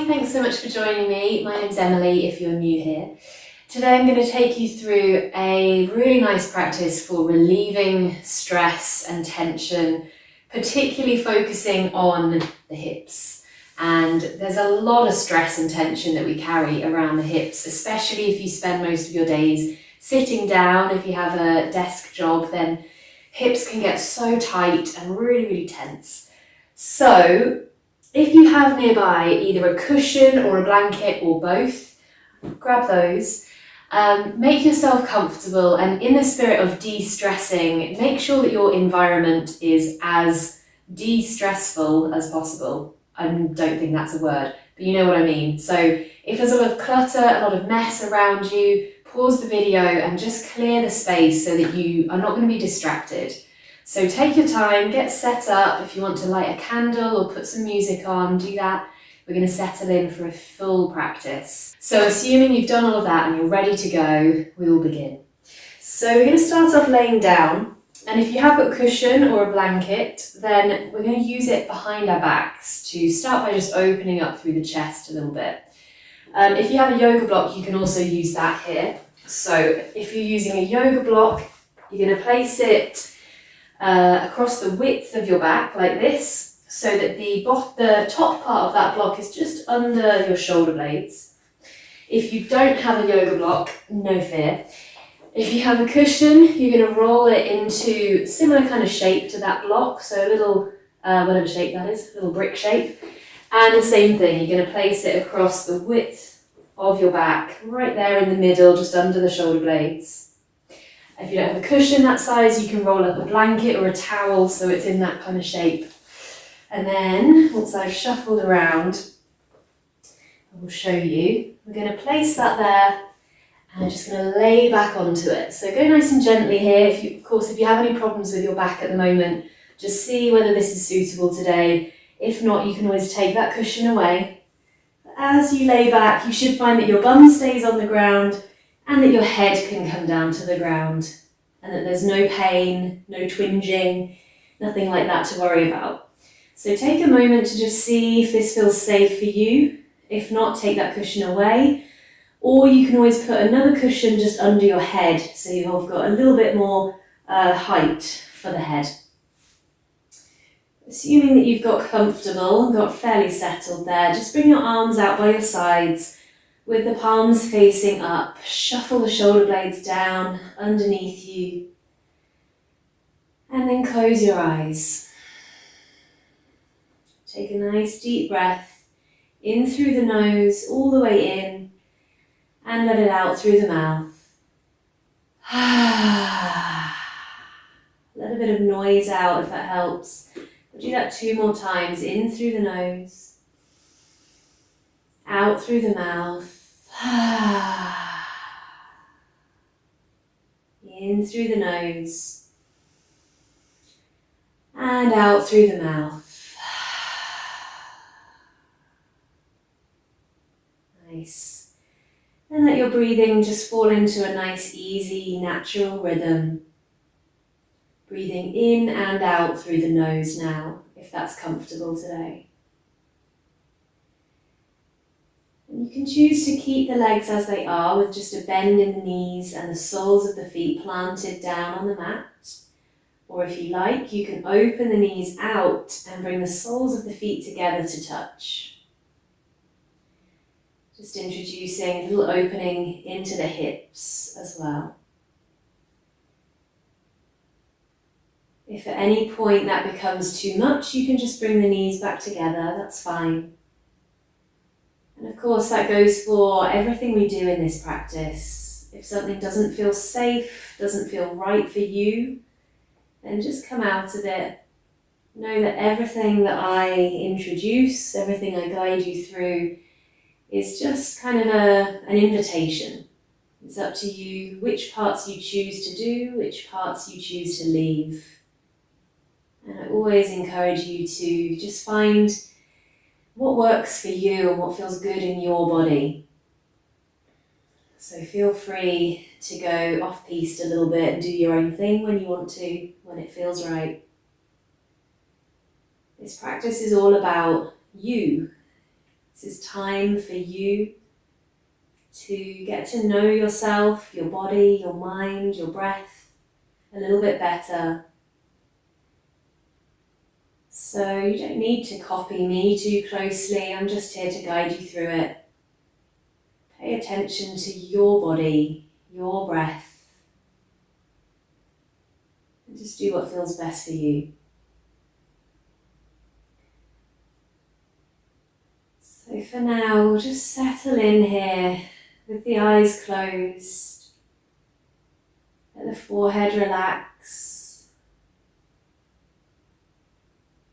Hi, thanks so much for joining me. My name's Emily, if you're new here. Today I'm going to take you through a really nice practice for relieving stress and tension, particularly focusing on the hips. And there's a lot of stress and tension that we carry around the hips, especially if you spend most of your days sitting down. If you have a desk job, then hips can get so tight and really, really tense. So if you have nearby either a cushion or a blanket or both, grab those. Make yourself comfortable, and in the spirit of de-stressing, make sure that your environment is as de-stressful as possible. I don't think that's a word, but you know what I mean. So if there's a lot of clutter, a lot of mess around you, pause the video and just clear the space so that you are not going to be distracted. So take your time, get set up. If you want to light a candle or put some music on, do that. We're going to settle in for a full practice. So assuming you've done all of that and you're ready to go, we will begin. So we're going to start off laying down. And if you have got a cushion or a blanket, then we're going to use it behind our backs to start by just opening up through the chest a little bit. If you have a yoga block, you can also use that here. So if you're using a yoga block, you're going to place it across the width of your back like this, so that the top part of that block is just under your shoulder blades. If you don't have a yoga block, no fear. If you have a cushion, you're going to roll it into similar kind of shape to that block, so a little, whatever shape that is, a little brick shape. And the same thing, you're going to place it across the width of your back, right there in the middle, just under the shoulder blades. If you don't have a cushion that size, you can roll up a blanket or a towel so it's in that kind of shape. And then, once I've shuffled around, I will show you. We're going to place that there, and I'm just going to lay back onto it. So go nice and gently here. Of course, if you have any problems with your back at the moment, just see whether this is suitable today. If not, you can always take that cushion away. As you lay back, you should find that your bum stays on the ground, and that your head can come down to the ground, and that there's no pain, no twinging, nothing like that to worry about. So take a moment to just see if this feels safe for you. If not, take that cushion away, or you can always put another cushion just under your head so you've got a little bit more height for the head. Assuming that you've got comfortable and got fairly settled there, just bring your arms out by your sides, with the palms facing up. Shuffle the shoulder blades down underneath you. And then close your eyes. Take a nice deep breath in through the nose, all the way in, and let it out through the mouth. Let a bit of noise out if that helps. We'll do that 2 more times. In through the nose, out through the mouth. In through the nose and out through the mouth. Nice. And let your breathing just fall into a nice, easy, natural rhythm. Breathing in and out through the nose now, if that's comfortable today. And you can choose to keep the legs as they are, with just a bend in the knees and the soles of the feet planted down on the mat. Or if you like, you can open the knees out and bring the soles of the feet together to touch. Just introducing a little opening into the hips as well. If at any point that becomes too much, you can just bring the knees back together, that's fine. And of course that goes for everything we do in this practice. If something doesn't feel safe, doesn't feel right for you, then just come out of it. Know that everything that I introduce, everything I guide you through, is just kind of an invitation. It's up to you which parts you choose to do, which parts you choose to leave. And I always encourage you to just find what works for you and what feels good in your body. So feel free to go off-piste a little bit and do your own thing when you want to, when it feels right. This practice is all about you. It's This is time for you to get to know yourself, your body, your mind, your breath a little bit better. So you don't need to copy me too closely, I'm just here to guide you through it. Pay attention to your body, your breath, and just do what feels best for you. So for now, we'll just settle in here with the eyes closed. Let the forehead relax.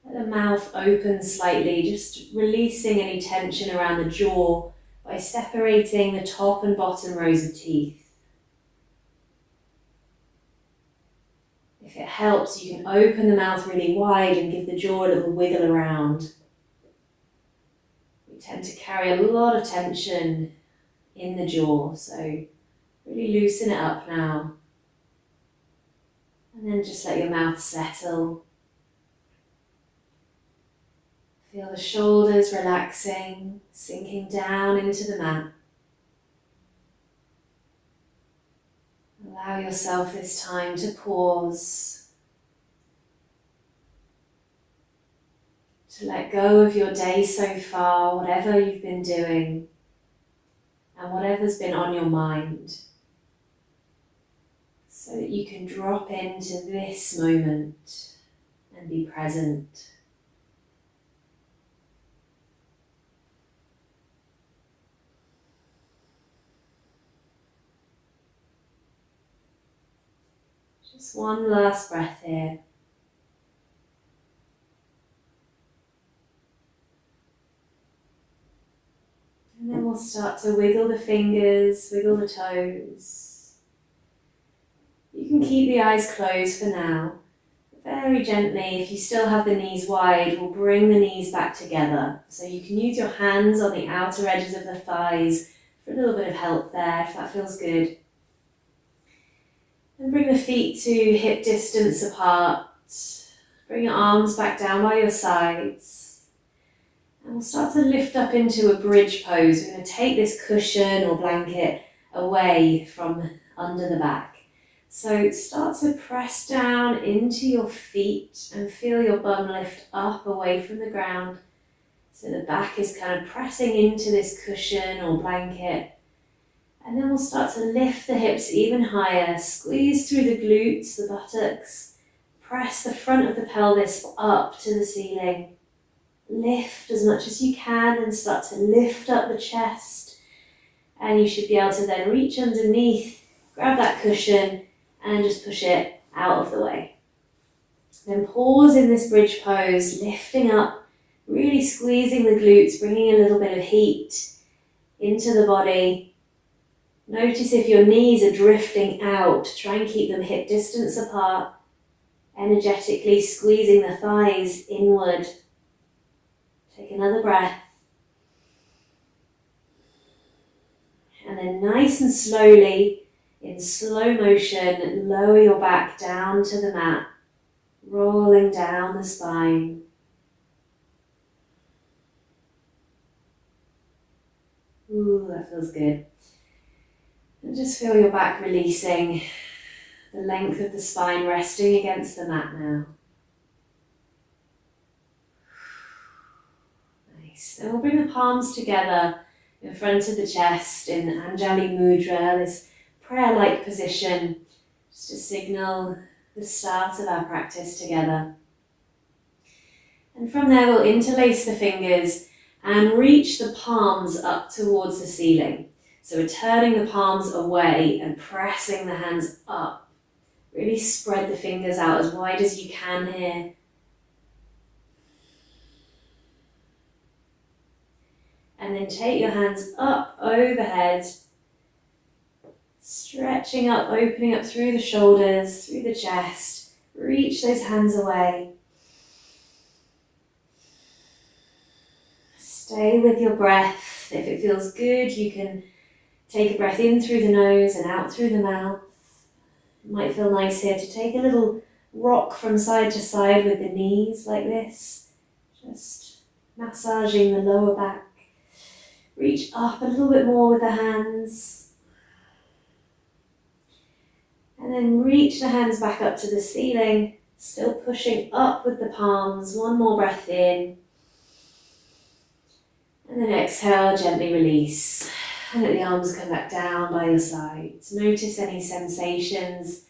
Let the mouth open slightly, just releasing any tension around the jaw by separating the top and bottom rows of teeth. If it helps, you can open the mouth really wide and give the jaw a little wiggle around. We tend to carry a lot of tension in the jaw, so really loosen it up now. And then just let your mouth settle. Feel the shoulders relaxing, sinking down into the mat. Allow yourself this time to pause, to let go of your day so far, whatever you've been doing, and whatever's been on your mind, so that you can drop into this moment and be present. Just one last breath here. And then we'll start to wiggle the fingers, wiggle the toes. You can keep the eyes closed for now. Very gently, if you still have the knees wide, we'll bring the knees back together. So you can use your hands on the outer edges of the thighs for a little bit of help there, if that feels good. And bring the feet to hip distance apart. Bring your arms back down by your sides. And we'll start to lift up into a bridge pose. We're going to take this cushion or blanket away from under the back. So start to press down into your feet and feel your bum lift up away from the ground. So the back is kind of pressing into this cushion or blanket. And then we'll start to lift the hips even higher, squeeze through the glutes, the buttocks, press the front of the pelvis up to the ceiling. Lift as much as you can and start to lift up the chest. And you should be able to then reach underneath, grab that cushion and just push it out of the way. Then pause in this bridge pose, lifting up, really squeezing the glutes, bringing a little bit of heat into the body. Notice if your knees are drifting out, try and keep them hip distance apart, energetically squeezing the thighs inward. Take another breath. And then nice and slowly, in slow motion, lower your back down to the mat, rolling down the spine. Ooh, that feels good. And just feel your back releasing, the length of the spine resting against the mat now. Nice. Then we'll bring the palms together in front of the chest in Anjali Mudra, this prayer-like position, just to signal the start of our practice together. And from there we'll interlace the fingers and reach the palms up towards the ceiling. So we're turning the palms away and pressing the hands up. Really spread the fingers out as wide as you can here. And then take your hands up overhead, stretching up, opening up through the shoulders, through the chest. Reach those hands away. Stay with your breath. If it feels good, you can take a breath in through the nose and out through the mouth. It might feel nice here to take a little rock from side to side with the knees like this. Just massaging the lower back. Reach up a little bit more with the hands. And then reach the hands back up to the ceiling, still pushing up with the palms. One more breath in. And then exhale, gently release. And let the arms come back down by your sides. Notice any sensations,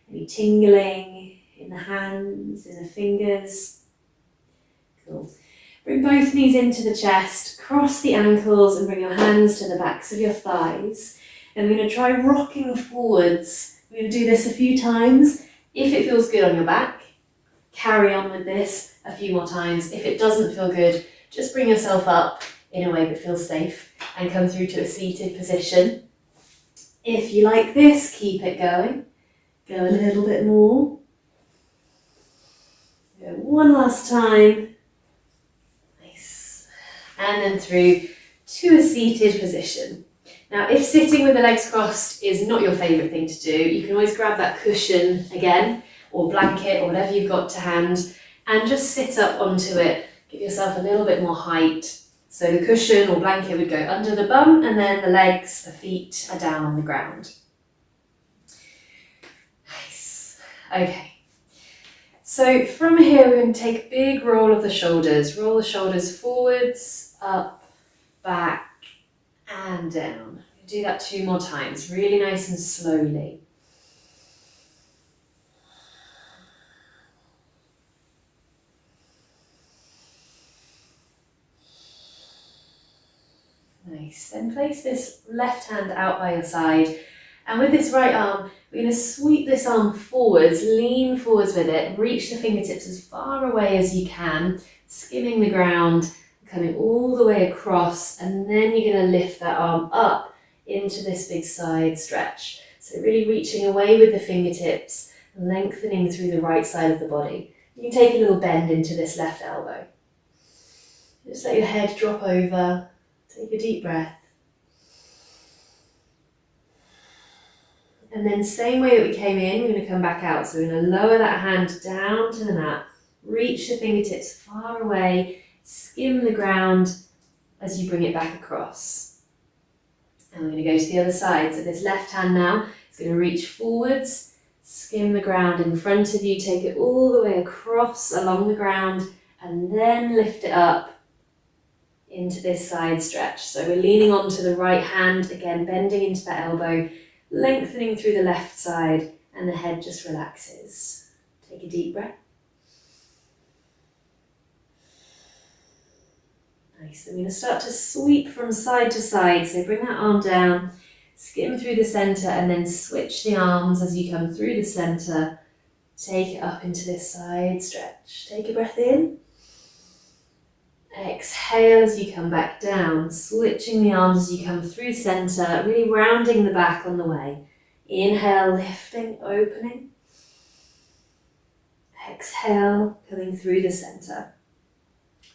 any tingling in the hands, in the fingers. Cool. Bring both knees into the chest, cross the ankles and bring your hands to the backs of your thighs. And we're going to try rocking forwards. We're going to do this a few times. If it feels good on your back, carry on with this a few more times. If it doesn't feel good, just bring yourself up in a way that feels safe and come through to a seated position. If you like this, keep it going. Go a little bit more. Go one last time. Nice. And then through to a seated position. Now, if sitting with the legs crossed is not your favourite thing to do, you can always grab that cushion again, or blanket, or whatever you've got to hand, and just sit up onto it. Give yourself a little bit more height. So the cushion or blanket would go under the bum, and then the legs, the feet are down on the ground. Nice. Okay. So from here, we're going to take a big roll of the shoulders. Roll the shoulders forwards, up, back, and down. Do that 2 more times, really nice and slowly. Nice. Then place this left hand out by your side, and with this right arm, we're going to sweep this arm forwards, lean forwards with it, reach the fingertips as far away as you can, skimming the ground, coming all the way across, and then you're going to lift that arm up into this big side stretch. So really reaching away with the fingertips, lengthening through the right side of the body. You can take a little bend into this left elbow. Just let your head drop over. Take a deep breath. And then same way that we came in, we're going to come back out. So we're going to lower that hand down to the mat, reach the fingertips far away, skim the ground as you bring it back across. And we're going to go to the other side. So this left hand now is going to reach forwards, skim the ground in front of you, take it all the way across along the ground, and then lift it up into this side stretch. So we're leaning onto the right hand, again bending into that elbow, lengthening through the left side, and the head just relaxes. Take a deep breath. Nice. Then we're going to start to sweep from side to side. So bring that arm down, skim through the centre, and then switch the arms as you come through the centre. Take it up into this side stretch. Take a breath in. Exhale as you come back down, switching the arms as you come through centre, really rounding the back on the way. Inhale, lifting, opening. Exhale, coming through the centre.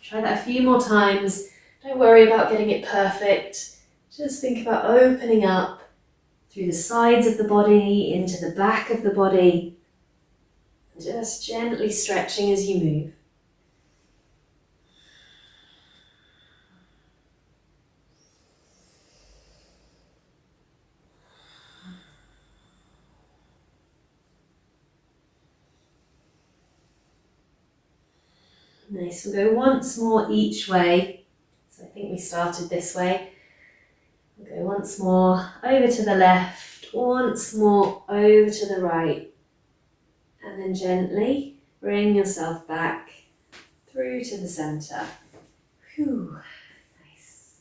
Try that a few more times. Don't worry about getting it perfect. Just think about opening up through the sides of the body, into the back of the body. Just gently stretching as you move. Nice, we'll go once more each way. So I think we started this way. We'll go once more over to the left, once more over to the right. And then gently bring yourself back through to the centre. Whew, nice.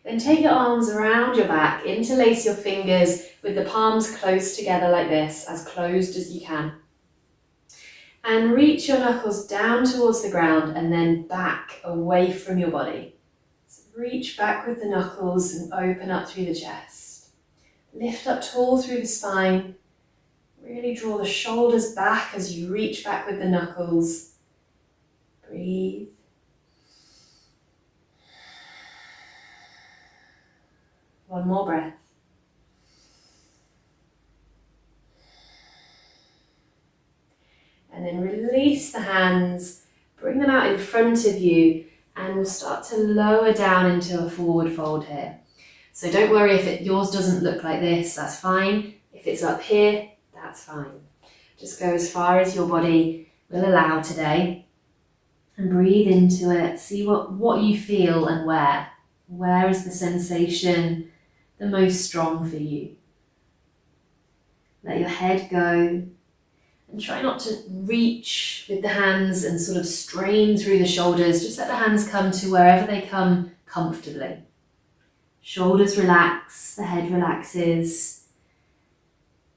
Then take your arms around your back, interlace your fingers with the palms close together like this, as closed as you can. And reach your knuckles down towards the ground and then back away from your body. So reach back with the knuckles and open up through the chest. Lift up tall through the spine. Really draw the shoulders back as you reach back with the knuckles. Breathe. One more breath. And then release the hands, bring them out in front of you, And we'll start to lower down into a forward fold here. So don't worry if yours doesn't look like this, that's fine. If it's up here, that's fine. Just go as far as your body will allow today and breathe into it. See what you feel and where. Where is the sensation the most strong for you? Let your head go and try not to reach with the hands and sort of strain through the shoulders. Just let the hands come to wherever they come comfortably. Shoulders relax, the head relaxes.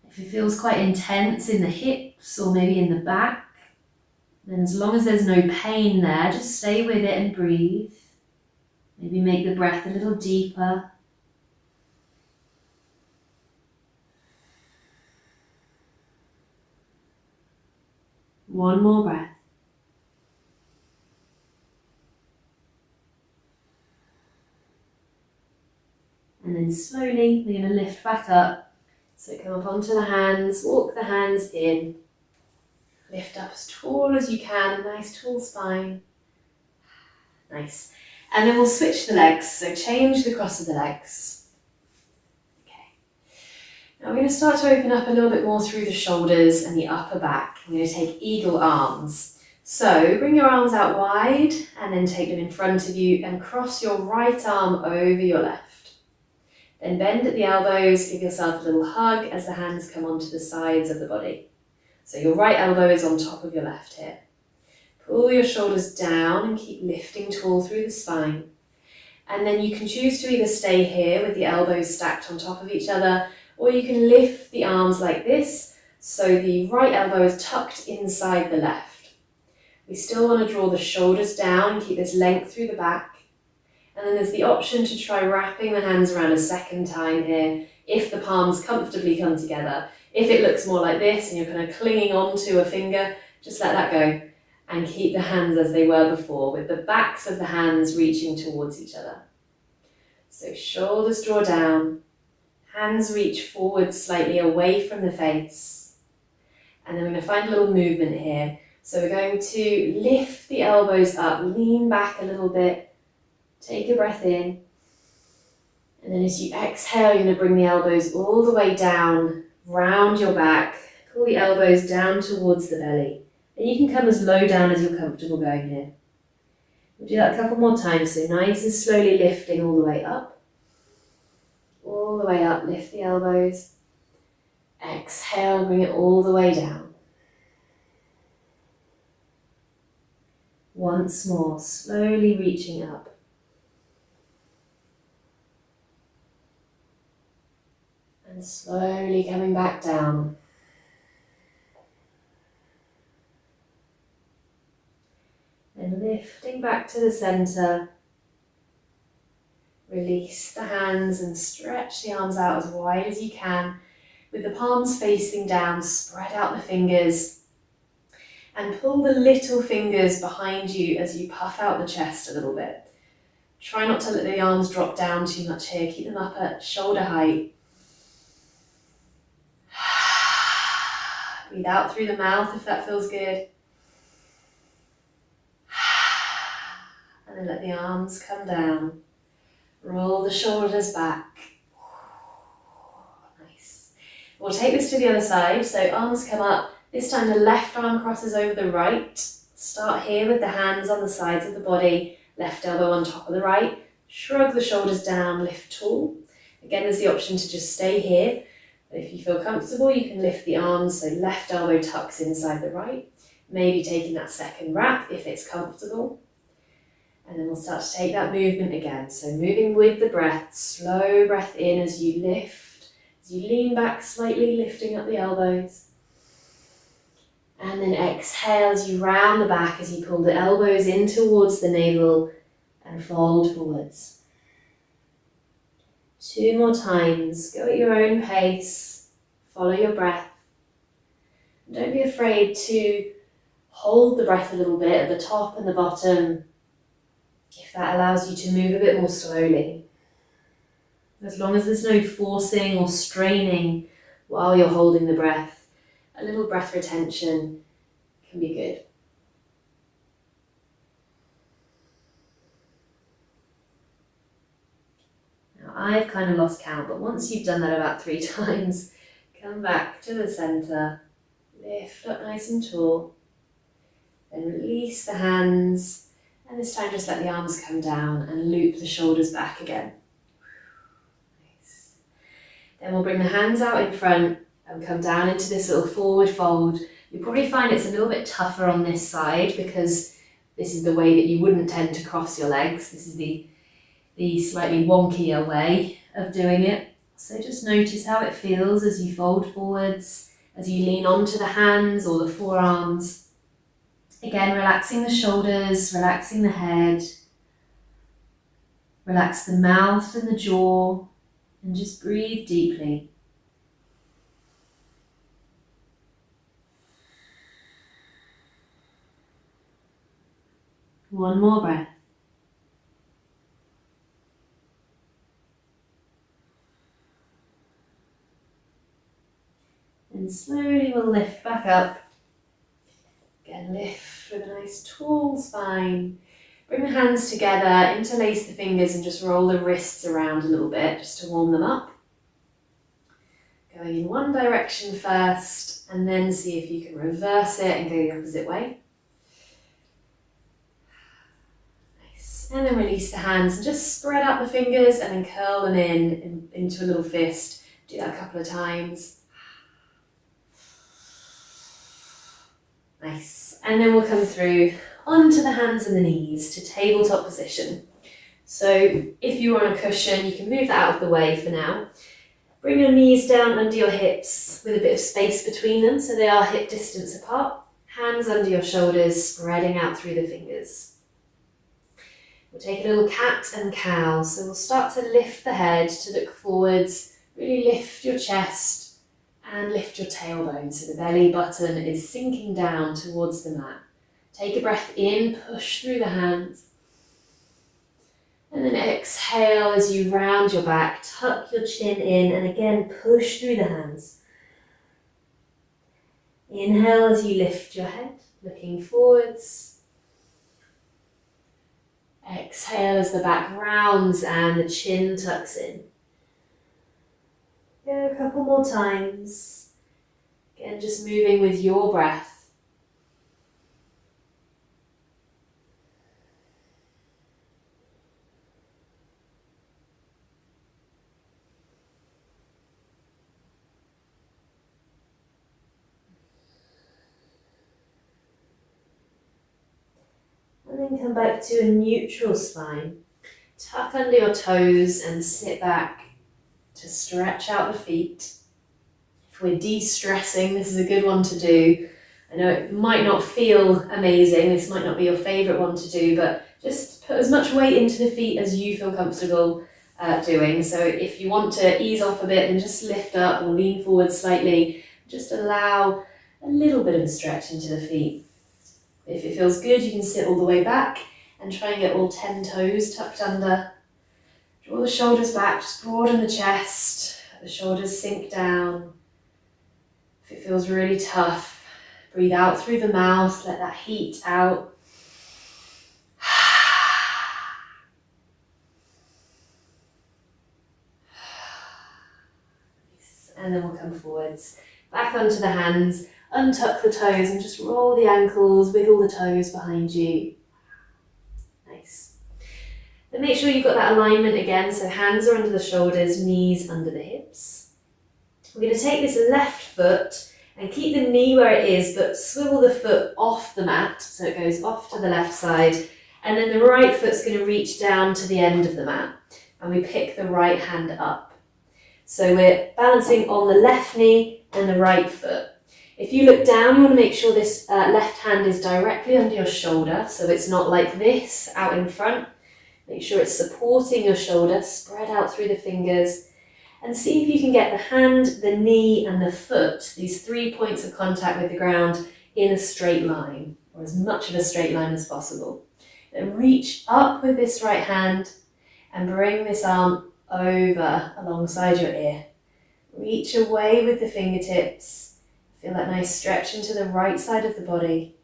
If it feels quite intense in the hips or maybe in the back, then as long as there's no pain there, just stay with it and breathe. Maybe make the breath a little deeper. One more breath. And then slowly we're going to lift back up. So come up onto the hands, walk the hands in. Lift up as tall as you can, a nice tall spine. Nice. And then we'll switch the legs, so change the cross of the legs. Okay. Now we're going to start to open up a little bit more through the shoulders and the upper back. I'm going to take eagle arms. So bring your arms out wide and then take them in front of you and cross your right arm over your left. Then bend at the elbows, give yourself a little hug as the hands come onto the sides of the body. So your right elbow is on top of your left here. Pull your shoulders down and keep lifting tall through the spine. And then you can choose to either stay here with the elbows stacked on top of each other, or you can lift the arms like this, so the right elbow is tucked inside the left. We still want to draw the shoulders down and keep this length through the back. And then there's the option to try wrapping the hands around a second time here, if the palms comfortably come together. If it looks more like this and you're kind of clinging onto a finger, just let that go and keep the hands as they were before, with the backs of the hands reaching towards each other. So shoulders draw down, hands reach forward slightly away from the face. And then we're going to find a little movement here. So we're going to lift the elbows up, lean back a little bit. Take a breath in, and then as you exhale, you're going to bring the elbows all the way down, round your back, pull the elbows down towards the belly, and you can come as low down as you're comfortable going here. We'll do that a couple more times, so nice and slowly lifting all the way up, lift the elbows, exhale, bring it all the way down. Once more, slowly reaching up. And slowly coming back down. And lifting back to the center. Release the hands and stretch the arms out as wide as you can. With the palms facing down, spread out the fingers. And pull the little fingers behind you as you puff out the chest a little bit. Try not to let the arms drop down too much here. Keep them up at shoulder height. Breathe out through the mouth if that feels good. And then let the arms come down. Roll the shoulders back. Nice. We'll take this to the other side. So arms come up. This time the left arm crosses over the right. Start here with the hands on the sides of the body. Left elbow on top of the right. Shrug the shoulders down, lift tall. Again, there's the option to just stay here. But if you feel comfortable, you can lift the arms, so left elbow tucks inside the right. Maybe taking that second wrap if it's comfortable. And then we'll start to take that movement again. So moving with the breath, slow breath in as you lift, as you lean back slightly, lifting up the elbows. And then exhale as you round the back, as you pull the elbows in towards the navel and fold forwards. 2 more times, go at your own pace, follow your breath. And don't be afraid to hold the breath a little bit at the top and the bottom, if that allows you to move a bit more slowly. As long as there's no forcing or straining while you're holding the breath, a little breath retention can be good. I've kind of lost count, but once you've done that about 3 times, come back to the center, lift up nice and tall, then release the hands, and this time just let the arms come down and loop the shoulders back again. Nice. Then we'll bring the hands out in front and come down into this little forward fold. You'll probably find it's a little bit tougher on this side because this is the way that you wouldn't tend to cross your legs. This is the slightly wonkier way of doing it. So just notice how it feels as you fold forwards, as you lean onto the hands or the forearms. Again, relaxing the shoulders, relaxing the head. Relax the mouth and the jaw, and just breathe deeply. One more breath. And slowly we'll lift back up. Again, lift with a nice tall spine. Bring the hands together, interlace the fingers and just roll the wrists around a little bit just to warm them up. Going in one direction first, and then see if you can reverse it and go the opposite way. Nice. And then release the hands and just spread out the fingers and then curl them into a little fist. Do that a couple of times. Nice. And then we'll come through onto the hands and the knees to tabletop position. So if you're on a cushion, you can move that out of the way for now. Bring your knees down under your hips with a bit of space between them so they are hip distance apart. Hands under your shoulders, spreading out through the fingers. We'll take a little cat and cow. So we'll start to lift the head to look forwards, really lift your chest, and lift your tailbone so the belly button is sinking down towards the mat. Take a breath in, push through the hands. And then exhale as you round your back, tuck your chin in, and again push through the hands. Inhale as you lift your head, looking forwards. Exhale as the back rounds and the chin tucks in. Go a couple more times. Again, just moving with your breath. And then come back to a neutral spine. Tuck under your toes and sit back to stretch out the feet. If we're de-stressing, this is a good one to do. I know it might not feel amazing, this might not be your favourite one to do, but just put as much weight into the feet as you feel comfortable doing. So if you want to ease off a bit, then just lift up or lean forward slightly. Just allow a little bit of a stretch into the feet. If it feels good, you can sit all the way back and try and get all 10 toes tucked under. Draw the shoulders back, just broaden the chest, let the shoulders sink down. If it feels really tough, breathe out through the mouth, let that heat out. And then we'll come forwards, back onto the hands, untuck the toes and just roll the ankles, wiggle the toes behind you. Nice. Then make sure you've got that alignment again, so hands are under the shoulders, knees under the hips. We're going to take this left foot and keep the knee where it is, but swivel the foot off the mat, so it goes off to the left side, and then the right foot's going to reach down to the end of the mat, and we pick the right hand up. So we're balancing on the left knee and the right foot. If you look down, you want to make sure this left hand is directly under your shoulder, so it's not like this out in front. Make sure it's supporting your shoulder, spread out through the fingers, and see if you can get the hand, the knee, and the foot, these 3 points of contact with the ground, in a straight line, or as much of a straight line as possible. Then reach up with this right hand and bring this arm over alongside your ear. Reach away with the fingertips. Feel that nice stretch into the right side of the body.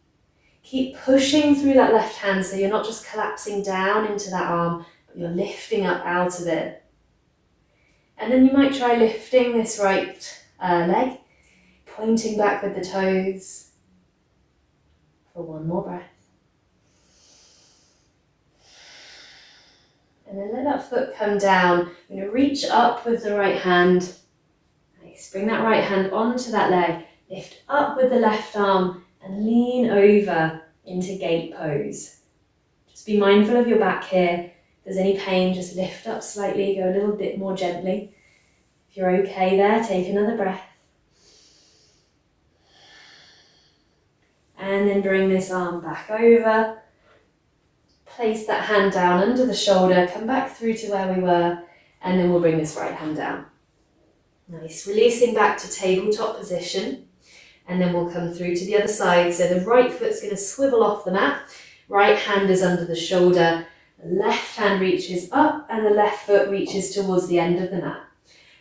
Keep pushing through that left hand so you're not just collapsing down into that arm, but you're lifting up out of it. And then you might try lifting this right leg, pointing back with the toes for one more breath. And then let that foot come down. I'm going to reach up with the right hand. Nice. Bring that right hand onto that leg. Lift up with the left arm and lean over into gate pose. Just be mindful of your back here. If there's any pain, just lift up slightly, go a little bit more gently. If you're okay there, take another breath. And then bring this arm back over. Place that hand down under the shoulder, come back through to where we were, and then we'll bring this right hand down. Nice, releasing back to tabletop position, and then we'll come through to the other side. So the right foot's going to swivel off the mat, right hand is under the shoulder, the left hand reaches up, and the left foot reaches towards the end of the mat.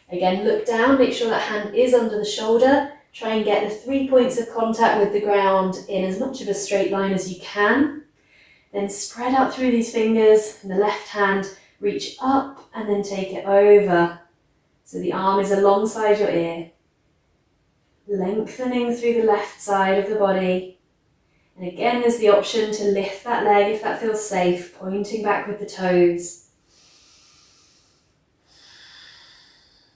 Again, look down, make sure that hand is under the shoulder, try and get the 3 points of contact with the ground in as much of a straight line as you can. Then spread out through these fingers, and the left hand reach up and then take it over. So the arm is alongside your ear. Lengthening through the left side of the body. And again, there's the option to lift that leg if that feels safe, pointing back with the toes.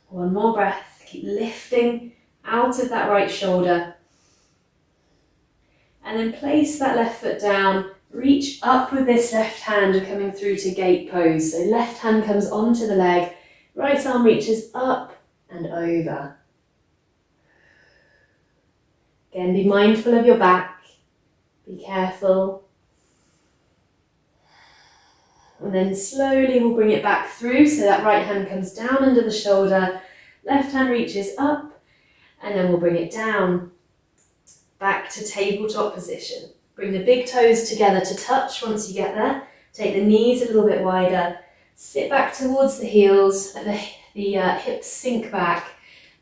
One more breath. Keep lifting out of that right shoulder. And then place that left foot down. Reach up with this left hand coming through to gate pose. So left hand comes onto the leg, right arm reaches up and over. Again, be mindful of your back, be careful. And then slowly we'll bring it back through so that right hand comes down under the shoulder, left hand reaches up, and then we'll bring it down, back to tabletop position. Bring the big toes together to touch once you get there. Take the knees a little bit wider. Sit back towards the heels. Let the hips sink back.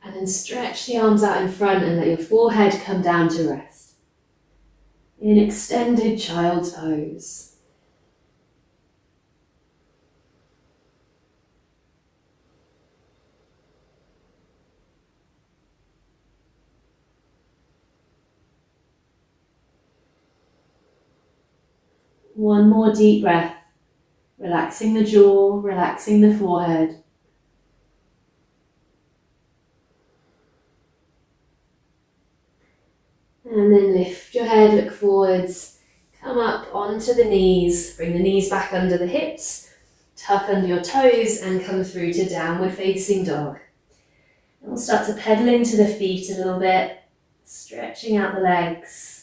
And then stretch the arms out in front and let your forehead come down to rest. In extended child's pose. One more deep breath, relaxing the jaw, relaxing the forehead. And then lift your head, look forwards, come up onto the knees, bring the knees back under the hips, tuck under your toes and come through to downward facing dog. And we'll start to pedal into the feet a little bit, stretching out the legs.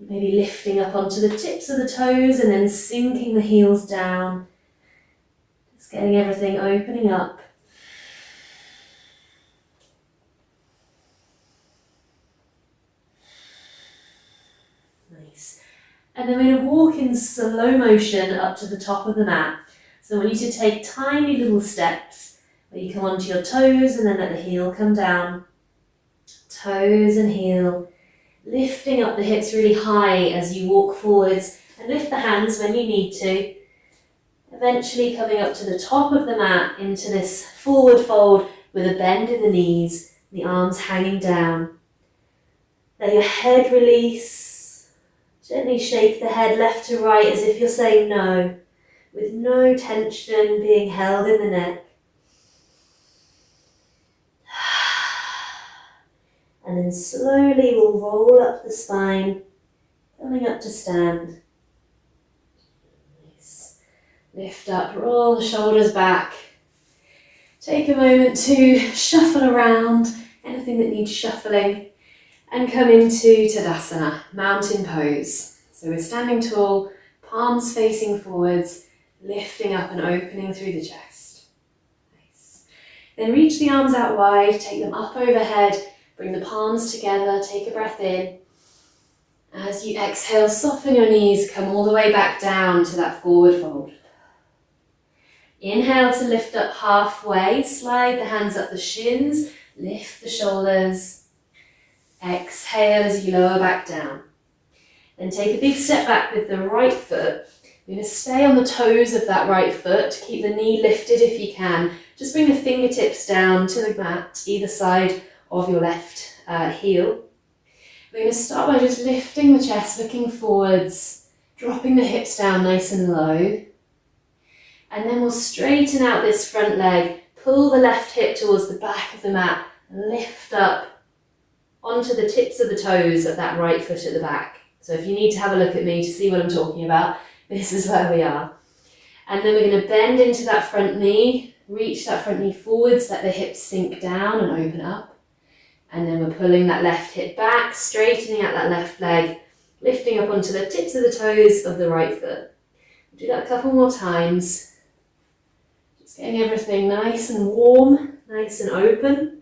Maybe lifting up onto the tips of the toes and then sinking the heels down. Just getting everything opening up. Nice. And then we're going to walk in slow motion up to the top of the mat. So I want you to take tiny little steps where you come onto your toes and then let the heel come down. Toes and heel. Lifting up the hips really high as you walk forwards and lift the hands when you need to. Eventually coming up to the top of the mat into this forward fold with a bend in the knees, the arms hanging down. Let your head release. Gently shake the head left to right as if you're saying no, with no tension being held in the neck. And then slowly we'll roll up the spine, coming up to stand. Nice. Lift up, roll the shoulders back. Take a moment to shuffle around, anything that needs shuffling, and come into Tadasana, mountain pose. So we're standing tall, palms facing forwards, lifting up and opening through the chest. Nice. Then reach the arms out wide, take them up overhead. Bring the palms together, take a breath in. As you exhale, soften your knees, come all the way back down to that forward fold. Inhale to lift up halfway, slide the hands up the shins, lift the shoulders. Exhale as you lower back down. Then take a big step back with the right foot, You're going to stay on the toes of that right foot. Keep the knee lifted if you can. Just bring the fingertips down to the mat, either side of your left heel. We're going to start by just lifting the chest, looking forwards, dropping the hips down nice and low. And then we'll straighten out this front leg, pull the left hip towards the back of the mat, and lift up onto the tips of the toes of that right foot at the back. So if you need to have a look at me to see what I'm talking about, this is where we are. And then we're going to bend into that front knee, reach that front knee forwards, let the hips sink down and open up. And then we're pulling that left hip back, straightening out that left leg, lifting up onto the tips of the toes of the right foot. We'll do that a couple more times. Just getting everything nice and warm, nice and open.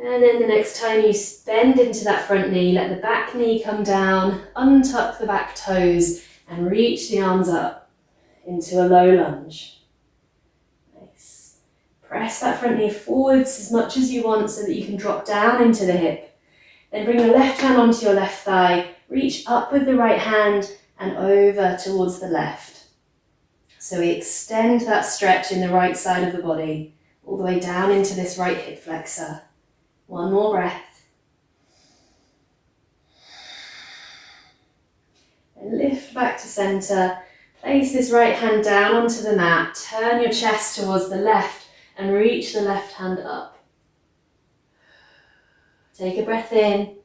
And then the next time you bend into that front knee, let the back knee come down, untuck the back toes and reach the arms up into a low lunge. Nice. Press that front knee forwards as much as you want so that you can drop down into the hip. Then bring the left hand onto your left thigh, reach up with the right hand and over towards the left. So we extend that stretch in the right side of the body, all the way down into this right hip flexor. One more breath. And lift back to center. Place this right hand down onto the mat. Turn your chest towards the left and reach the left hand up. Take a breath in.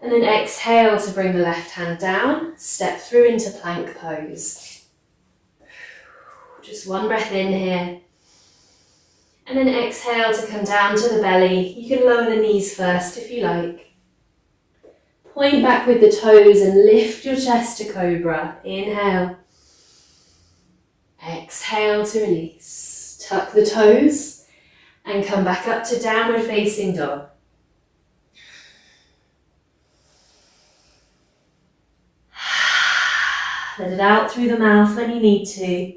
And then exhale to bring the left hand down. Step through into plank pose. Just one breath in here. And then exhale to come down to the belly. You can lower the knees first if you like. Point back with the toes and lift your chest to cobra. Inhale. Exhale to release. Tuck the toes and come back up to downward facing dog. Let it out through the mouth when you need to.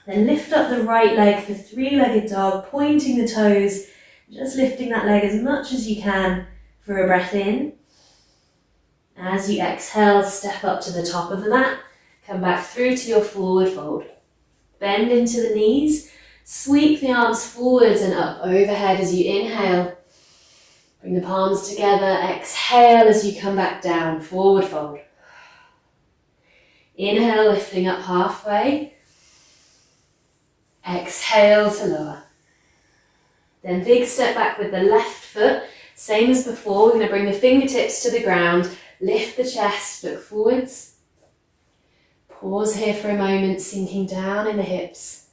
Then lift up the right leg for three-legged dog, pointing the toes, just lifting that leg as much as you can for a breath in. As you exhale, step up to the top of the mat, come back through to your forward fold. Bend into the knees, sweep the arms forwards and up overhead as you inhale. Bring the palms together, exhale as you come back down, forward fold. Inhale, lifting up halfway. Exhale to lower. Then big step back with the left foot. Same as before, we're going to bring the fingertips to the ground. Lift the chest, look forwards. Pause here for a moment, sinking down in the hips.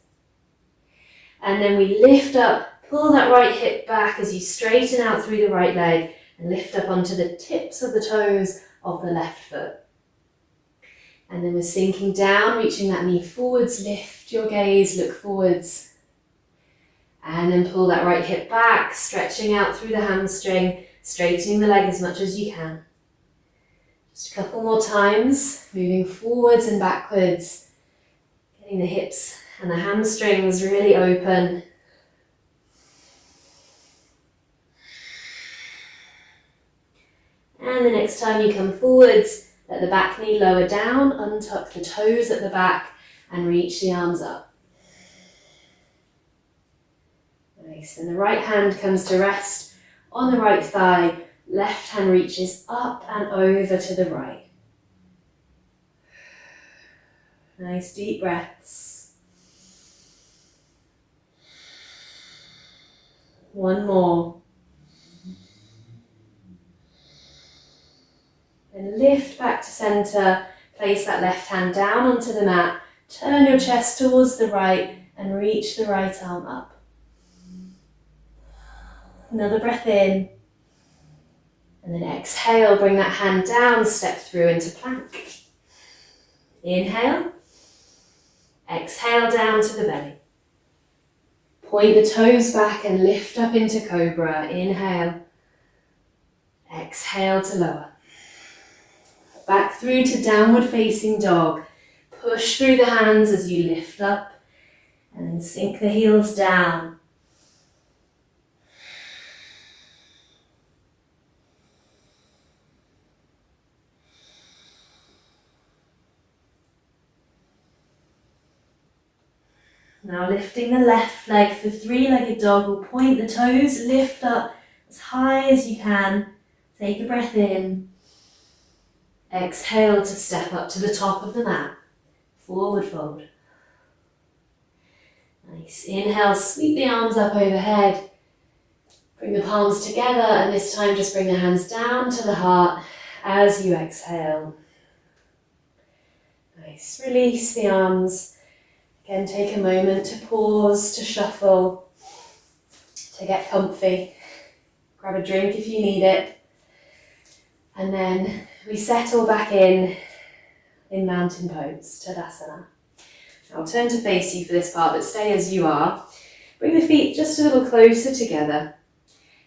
And then we lift up, pull that right hip back as you straighten out through the right leg and lift up onto the tips of the toes of the left foot. And then we're sinking down, reaching that knee forwards, lift your gaze, look forwards. And then pull that right hip back, stretching out through the hamstring, straightening the leg as much as you can. Just a couple more times, moving forwards and backwards, getting the hips and the hamstrings really open. And the next time you come forwards, let the back knee lower down, untuck the toes at the back and reach the arms up. Nice, and the right hand comes to rest on the right thigh, left hand reaches up and over to the right. Nice deep breaths. One more. Then lift back to center, place that left hand down onto the mat, turn your chest towards the right and reach the right arm up. Another breath in. And then exhale, bring that hand down, step through into plank. Inhale. Exhale down to the belly. Point the toes back and lift up into cobra. Inhale. Exhale to lower. Back through to downward facing dog. Push through the hands as you lift up and then sink the heels down. Now lifting the left leg for three-legged dog. We'll point the toes, lift up as high as you can. Take a breath in. Exhale to step up to the top of the mat. Forward fold. Nice. Inhale, sweep the arms up overhead. Bring the palms together, and this time just bring the hands down to the heart as you exhale. Nice. Release the arms. Again, take a moment to pause, to shuffle, to get comfy. Grab a drink if you need it. And then we settle back in mountain pose, Tadasana. I'll turn to face you for this part, but stay as you are. Bring the feet just a little closer together.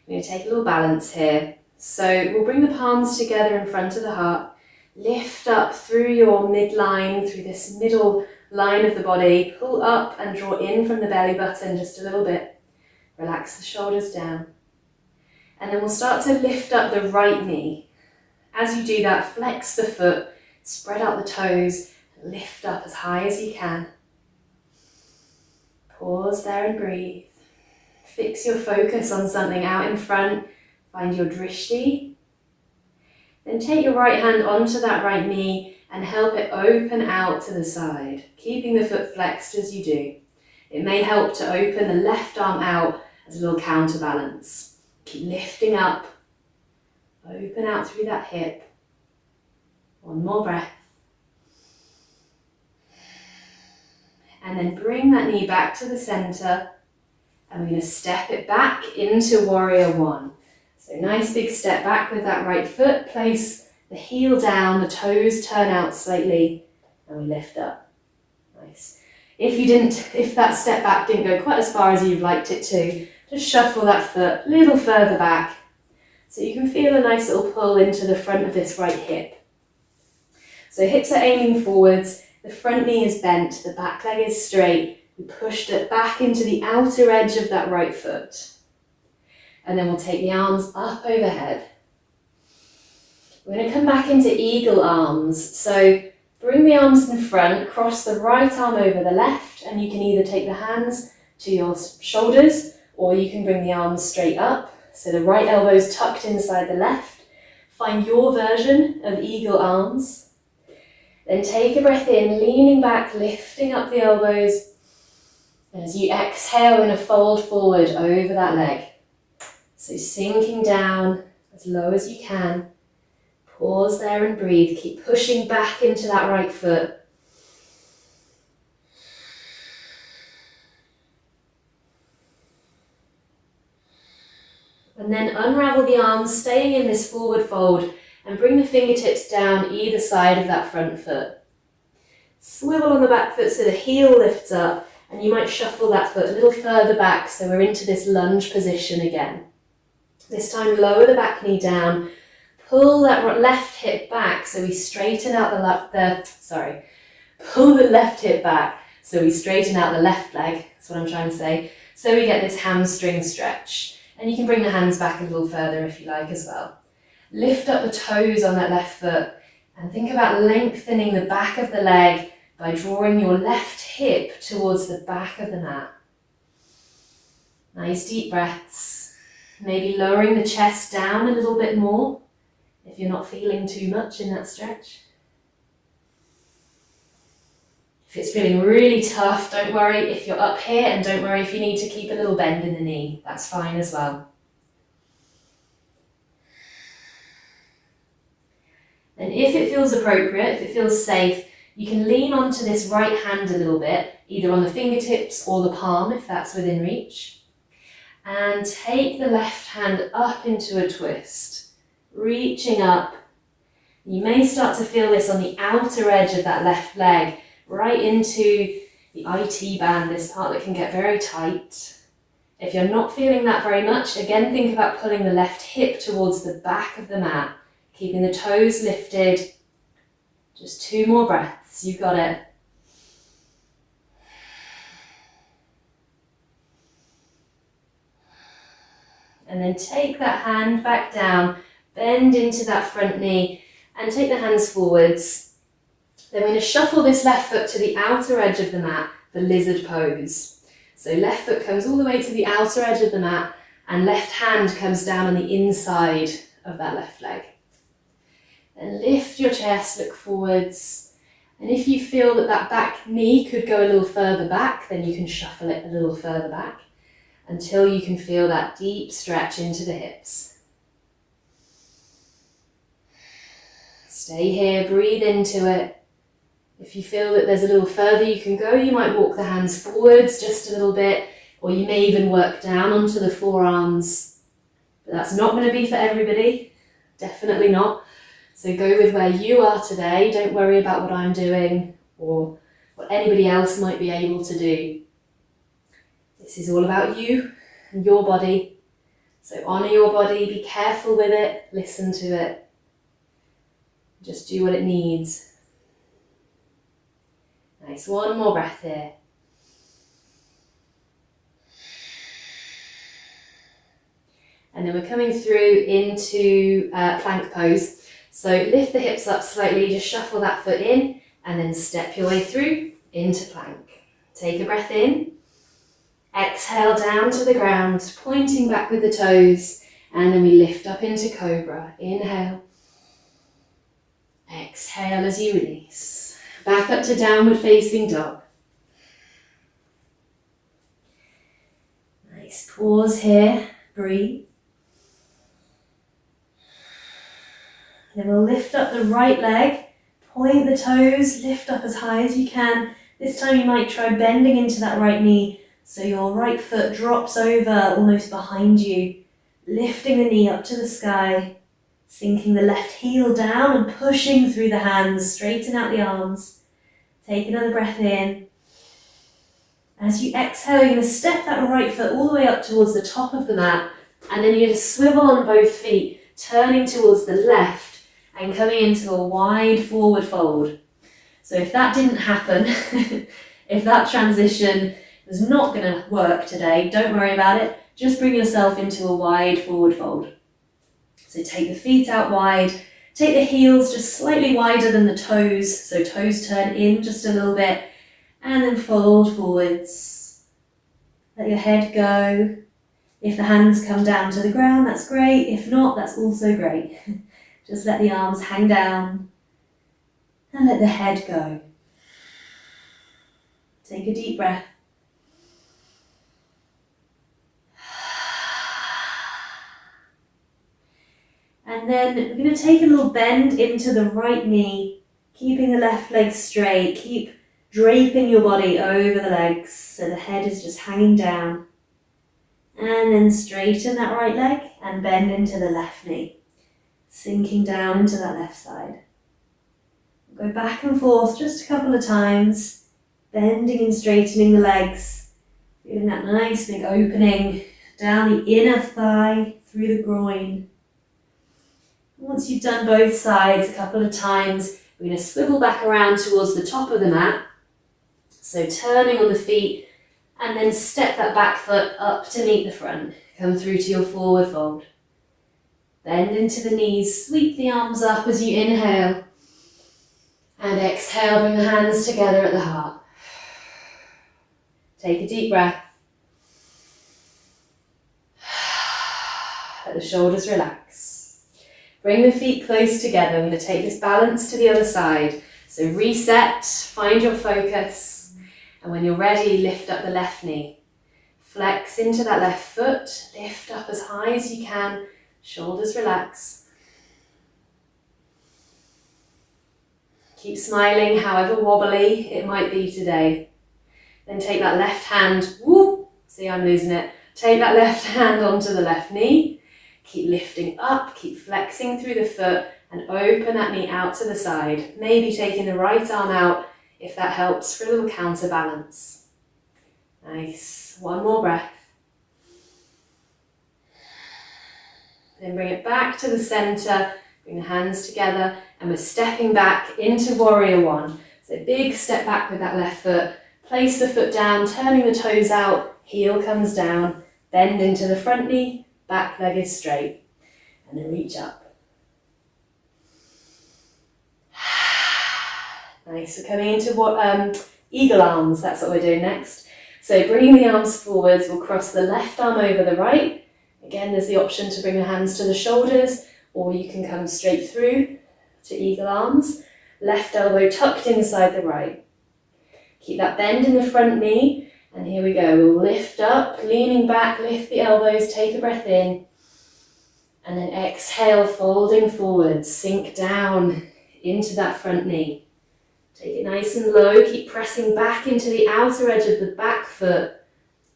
We're going to take a little balance here. So we'll bring the palms together in front of the heart. Lift up through your midline, through this middle line of the body. Pull up and draw in from the belly button just a little bit. Relax the shoulders down. And then we'll start to lift up the right knee. As you do that, flex the foot, spread out the toes, and lift up as high as you can. Pause there and breathe. Fix your focus on something out in front. Find your drishti. Then take your right hand onto that right knee and help it open out to the side, keeping the foot flexed as you do. It may help to open the left arm out as a little counterbalance. Keep lifting up. Open out through that hip. One more breath. And then bring that knee back to the center. And we're going to step it back into warrior one. So nice big step back with that right foot. Place the heel down, the toes turn out slightly, and we lift up. Nice. If that step back didn't go quite as far as you'd liked it to, just shuffle that foot a little further back so you can feel a nice little pull into the front of this right hip. So hips are aiming forwards, the front knee is bent, the back leg is straight. We pushed it back into the outer edge of that right foot. And then we'll take the arms up overhead. We're going to come back into eagle arms. So bring the arms in front, cross the right arm over the left, and you can either take the hands to your shoulders, or you can bring the arms straight up. So the right elbow is tucked inside the left. Find your version of eagle arms. Then take a breath in, leaning back, lifting up the elbows. And as you exhale, we're going to fold forward over that leg. So sinking down as low as you can. Pause there and breathe. Keep pushing back into that right foot. And then unravel the arms, staying in this forward fold, and bring the fingertips down either side of that front foot. Swivel on the back foot so the heel lifts up, and you might shuffle that foot a little further back so we're into this lunge position again. This time lower the back knee down, pull that left hip back so we straighten out pull the left hip back so we straighten out the left leg, that's what I'm trying to say, so we get this hamstring stretch. And you can bring the hands back a little further if you like as well. Lift up the toes on that left foot and think about lengthening the back of the leg by drawing your left hip towards the back of the mat. Nice deep breaths. Maybe lowering the chest down a little bit more if you're not feeling too much in that stretch. If it's feeling really tough, don't worry if you're up here, and don't worry if you need to keep a little bend in the knee. That's fine as well. And if it feels appropriate, if it feels safe, you can lean onto this right hand a little bit, either on the fingertips or the palm if that's within reach. And take the left hand up into a twist, reaching up. You may start to feel this on the outer edge of that left leg, right into the IT band, this part that can get very tight. If you're not feeling that very much, again think about pulling the left hip towards the back of the mat, keeping the toes lifted. Just 2 more breaths, you've got it. And then take that hand back down, bend into that front knee, and take the hands forwards. Then we're going to shuffle this left foot to the outer edge of the mat, for lizard pose. So left foot comes all the way to the outer edge of the mat and left hand comes down on the inside of that left leg. Then lift your chest, look forwards. And if you feel that that back knee could go a little further back, then you can shuffle it a little further back until you can feel that deep stretch into the hips. Stay here, breathe into it. If you feel that there's a little further you can go, you might walk the hands forwards just a little bit, or you may even work down onto the forearms. But that's not going to be for everybody, definitely not. So go with where you are today. Don't worry about what I'm doing or what anybody else might be able to do. This is all about you and your body. So honour your body, be careful with it, listen to it. Just do what it needs. Nice, one more breath here. And then we're coming through into plank pose. So lift the hips up slightly, just shuffle that foot in and then step your way through into plank. Take a breath in, exhale down to the ground, pointing back with the toes, and then we lift up into cobra. Inhale, exhale as you release. Back up to downward facing dog. Nice, pause here, breathe. Then we'll lift up the right leg, point the toes, lift up as high as you can. This time you might try bending into that right knee so your right foot drops over almost behind you, lifting the knee up to the sky, sinking the left heel down and pushing through the hands, straighten out the arms. Take another breath in. As you exhale, you're going to step that right foot all the way up towards the top of the mat, and then you're going to swivel on both feet, turning towards the left and coming into a wide forward fold. So if that didn't happen, if that transition was not going to work today, don't worry about it. Just bring yourself into a wide forward fold. So take the feet out wide, take the heels just slightly wider than the toes, so toes turn in just a little bit, and then fold forwards. Let your head go. If the hands come down to the ground, that's great. If not, that's also great. Just let the arms hang down and let the head go. Take a deep breath. And then we're going to take a little bend into the right knee, keeping the left leg straight. Keep draping your body over the legs so the head is just hanging down. And then straighten that right leg and bend into the left knee, sinking down into that left side. Go back and forth just a couple of times, bending and straightening the legs, feeling that nice big opening down the inner thigh, through the groin. Once you've done both sides a couple of times, we're going to swivel back around towards the top of the mat. So turning on the feet, and then step that back foot up to meet the front. Come through to your forward fold. Bend into the knees, sweep the arms up as you inhale. And exhale, bring the hands together at the heart. Take a deep breath. Let the shoulders relax. Bring the feet close together. I'm going to take this balance to the other side. So reset, find your focus. And when you're ready, lift up the left knee. Flex into that left foot. Lift up as high as you can. Shoulders relax. Keep smiling, however wobbly it might be today. Then take that left hand. Whoop, see, I'm losing it. Take that left hand onto the left knee. Keep lifting up, keep flexing through the foot, and open that knee out to the side. Maybe taking the right arm out if that helps for a little counterbalance. Nice. One more breath. Then bring it back to the center. Bring the hands together, and we're stepping back into warrior one. So big step back with that left foot. Place the foot down, turning the toes out. Heel comes down. Bend into the front knee. Back leg is straight. And then reach up. Nice. We're coming into Eagle arms, that's what we're doing next. So bringing the arms forwards, we'll cross the left arm over the right. Again, there's the option to bring the hands to the shoulders, or you can come straight through to eagle arms. Left elbow tucked inside the right. Keep that bend in the front knee, and here we go. We'll lift up, leaning back, lift the elbows, take a breath in, and then exhale, folding forwards, sink down into that front knee. Take it nice and low, keep pressing back into the outer edge of the back foot.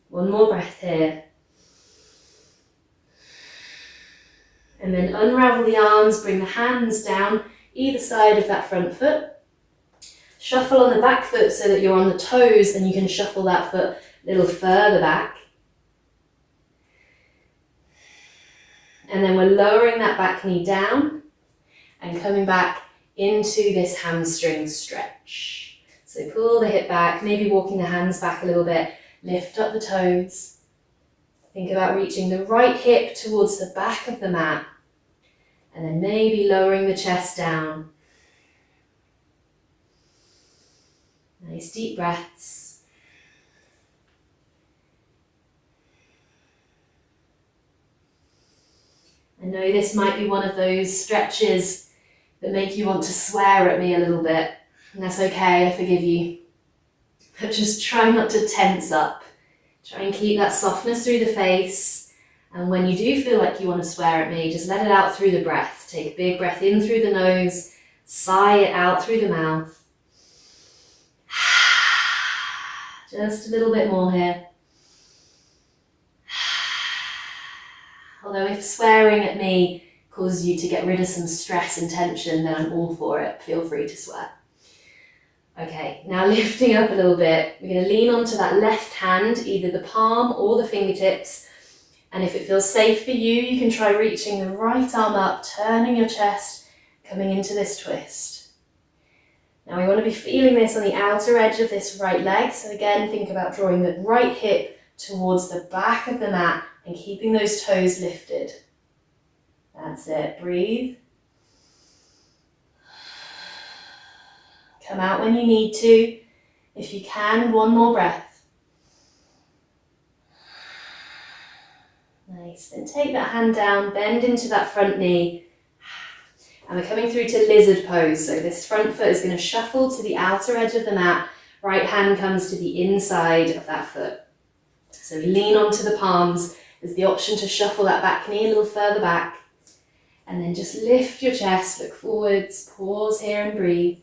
One more breath here. And then unravel the arms, bring the hands down either side of that front foot. Shuffle on the back foot so that you're on the toes and you can shuffle that foot a little further back. And then we're lowering that back knee down and coming back into this hamstring stretch. So pull the hip back, maybe walking the hands back a little bit, lift up the toes. Think about reaching the right hip towards the back of the mat, and then maybe lowering the chest down. Nice deep breaths. I know this might be one of those stretches that make you want to swear at me a little bit, and that's okay, I forgive you. But just try not to tense up. Try and keep that softness through the face, and when you do feel like you want to swear at me, just let it out through the breath. Take a big breath in through the nose, sigh it out through the mouth. Just a little bit more here. Although if swearing at me causes you to get rid of some stress and tension, then I'm all for it. Feel free to swear. Okay, now lifting up a little bit, we're going to lean onto that left hand, either the palm or the fingertips. And if it feels safe for you, you can try reaching the right arm up, turning your chest, coming into this twist. Now we want to be feeling this on the outer edge of this right leg. So again, think about drawing the right hip towards the back of the mat and keeping those toes lifted. That's it, breathe. Come out when you need to. If you can, one more breath. Nice, then take that hand down, bend into that front knee. And we're coming through to lizard pose. So this front foot is going to shuffle to the outer edge of the mat. Right hand comes to the inside of that foot. So we lean onto the palms. There's the option to shuffle that back knee a little further back. And then just lift your chest, look forwards, pause here and breathe.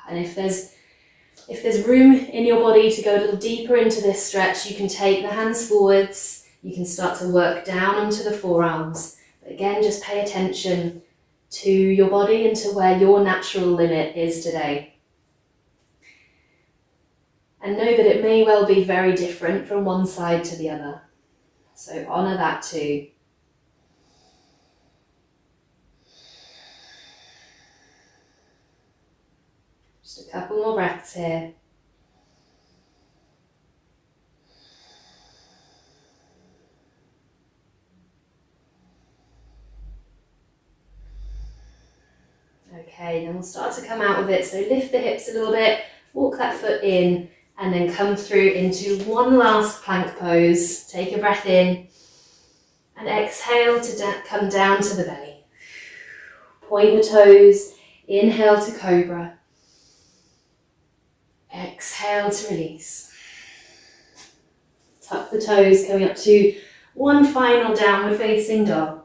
And if there's room in your body to go a little deeper into this stretch, you can take the hands forwards. You can start to work down onto the forearms. But again, just pay attention to your body and to where your natural limit is today. And know that it may well be very different from one side to the other. So honour that too. Just a couple more breaths here. Okay, then we'll start to come out of it. So lift the hips a little bit, walk that foot in, and then come through into one last plank pose. Take a breath in, and exhale to come down to the belly. Point the toes, inhale to cobra. Exhale to release. Tuck the toes, coming up to one final downward facing dog.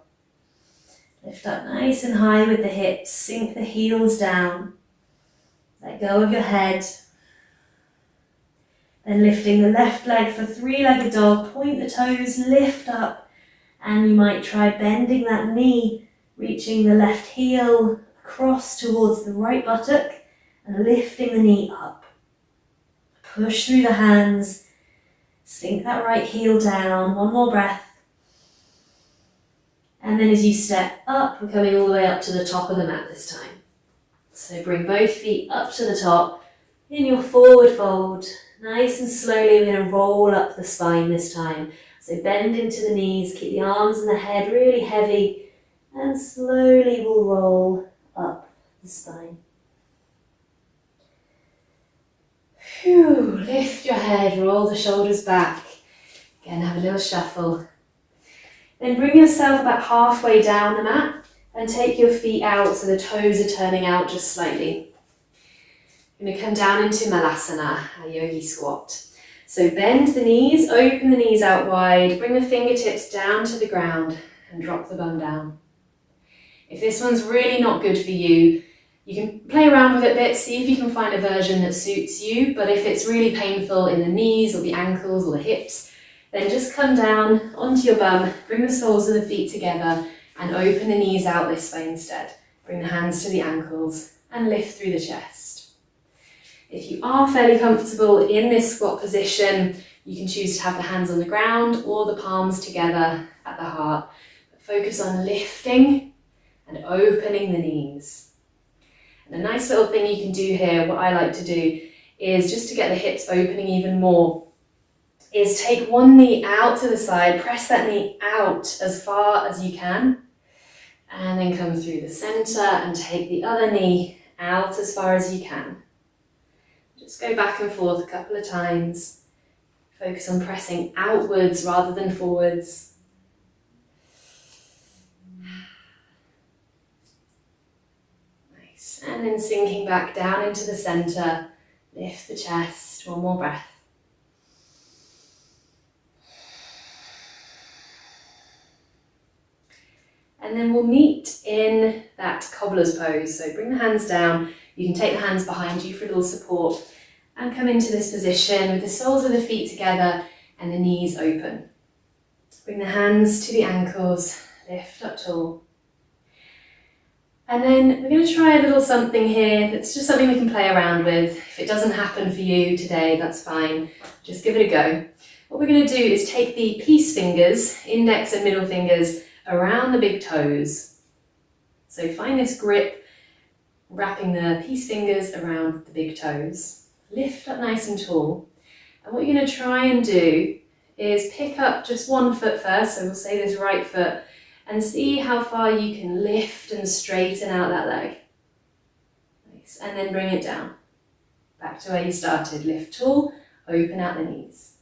Lift up nice and high with the hips, sink the heels down. Let go of your head. Then lifting the left leg for three-legged dog, point the toes, lift up, and you might try bending that knee, reaching the left heel across towards the right buttock and lifting the knee up. Push through the hands, sink that right heel down, one more breath. And then as you step up, we're coming all the way up to the top of the mat this time. So bring both feet up to the top in your forward fold. Nice and slowly, we're going to roll up the spine this time. So bend into the knees, keep the arms and the head really heavy, and slowly we'll roll up the spine. Lift your head, roll the shoulders back. Again, have a little shuffle. Then bring yourself about halfway down the mat and take your feet out so the toes are turning out just slightly. You're going to come down into Malasana, a yogi squat. So bend the knees, open the knees out wide, bring the fingertips down to the ground and drop the bum down. If this one's really not good for you, you can play around with it a bit, see if you can find a version that suits you, but if it's really painful in the knees or the ankles or the hips, then just come down onto your bum, bring the soles of the feet together and open the knees out this way instead. Bring the hands to the ankles and lift through the chest. If you are fairly comfortable in this squat position, you can choose to have the hands on the ground or the palms together at the heart. But focus on lifting and opening the knees. And a nice little thing you can do here, what I like to do, is just to get the hips opening even more, is take one knee out to the side, press that knee out as far as you can, and then come through the center and take the other knee out as far as you can. Just go back and forth a couple of times. Focus on pressing outwards rather than forwards. And then sinking back down into the center, lift the chest, one more breath. And then we'll meet in that cobbler's pose. So bring the hands down, you can take the hands behind you for a little support and come into this position with the soles of the feet together and the knees open. Bring the hands to the ankles, lift up tall. And then we're going to try a little something here that's just something we can play around with. If it doesn't happen for you today, that's fine. Just give it a go. What we're going to do is take the peace fingers, index and middle fingers, around the big toes. So find this grip, wrapping the peace fingers around the big toes. Lift up nice and tall. And what you're going to try and do is pick up just one foot first. So we'll say this right foot. And see how far you can lift and straighten out that leg. Nice. And then bring it down. Back to where you started. Lift tall, open out the knees.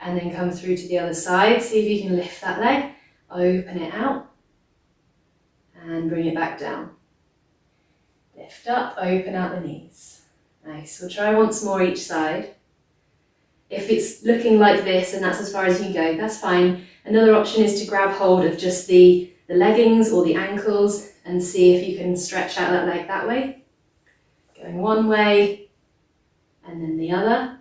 And then come through to the other side. See if you can lift that leg, open it out, and bring it back down. Lift up, open out the knees. Nice. We'll try once more each side. If it's looking like this and that's as far as you can go, that's fine. Another option is to grab hold of just the leggings or the ankles and see if you can stretch out that leg that way. Going one way and then the other.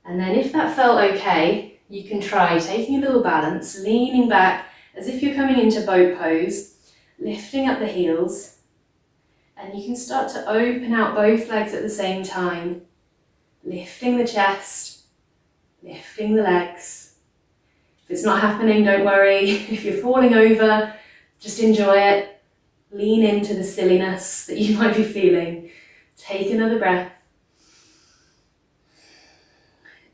And then if that felt okay, you can try taking a little balance, leaning back as if you're coming into boat pose, lifting up the heels, and you can start to open out both legs at the same time, lifting the chest, lifting the legs. If it's not happening, don't worry. If you're falling over, just enjoy it. Lean into the silliness that you might be feeling. Take another breath.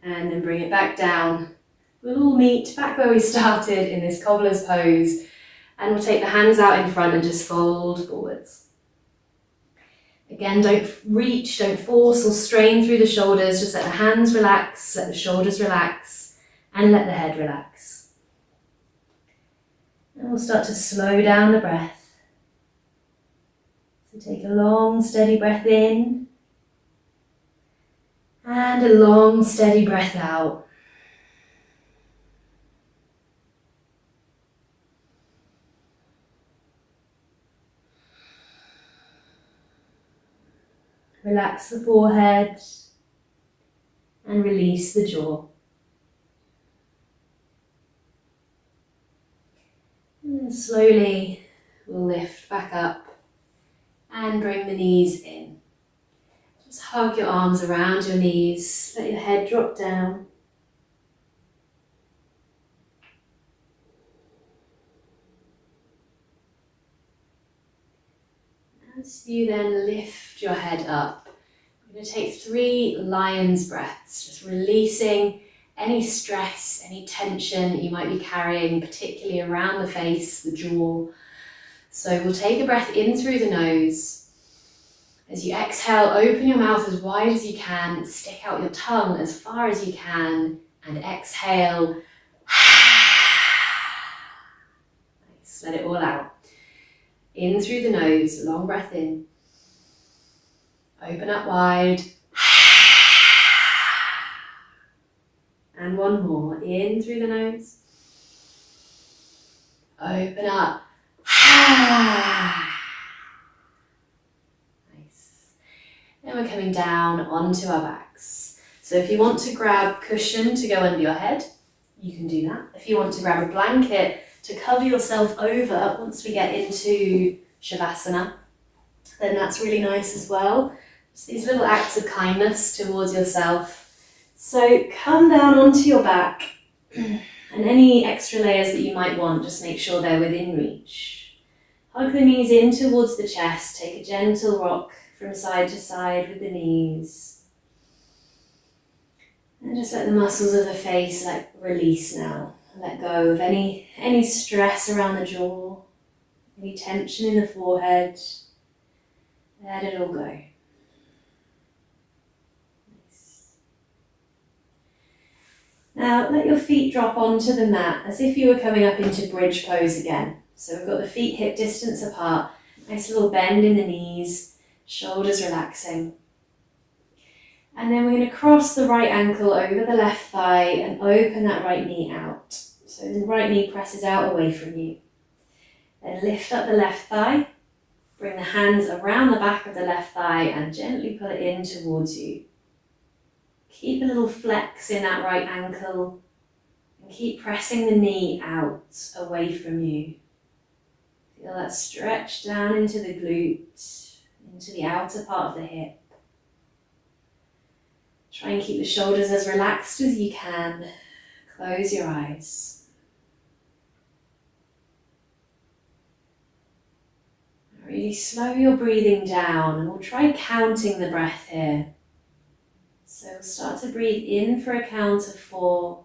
And then bring it back down. We'll all meet back where we started in this cobbler's pose. And we'll take the hands out in front and just fold forwards. Again, don't reach, don't force or strain through the shoulders. Just let the hands relax, let the shoulders relax. And let the head relax. And we'll start to slow down the breath. So take a long, steady breath in. And a long, steady breath out. Relax the forehead and release the jaw. And slowly we'll lift back up and bring the knees in. Just hug your arms around your knees, let your head drop down. As you then lift your head up, we're going to take 3 lion's breaths, just releasing any stress, any tension that you might be carrying, particularly around the face, the jaw. So we'll take a breath in through the nose, As you exhale, open your mouth as wide as you can, stick out your tongue as far as you can, and exhale. Nice. Let it all out. In through the nose, long breath in. Open up wide. And one more. In through the nose. Open up. Nice. Then we're coming down onto our backs. So if you want to grab cushion to go under your head, you can do that. If you want to grab a blanket to cover yourself over once we get into Shavasana, then that's really nice as well. Just these little acts of kindness towards yourself. So come down onto your back, and any extra layers that you might want, just make sure they're within reach. Hug the knees in towards the chest, take a gentle rock from side to side with the knees. And just let the muscles of the face release now. Let go of any stress around the jaw, any tension in the forehead. Let it all go. Now let your feet drop onto the mat as if you were coming up into bridge pose again. So we've got the feet hip distance apart, nice little bend in the knees, shoulders relaxing. And then we're going to cross the right ankle over the left thigh and open that right knee out. So the right knee presses out away from you. Then lift up the left thigh, bring the hands around the back of the left thigh and gently pull it in towards you. Keep a little flex in that right ankle and keep pressing the knee out away from you. Feel that stretch down into the glute, into the outer part of the hip. Try and keep the shoulders as relaxed as you can. Close your eyes. Really slow your breathing down, and we'll try counting the breath here. So we'll start to breathe in for a count of 4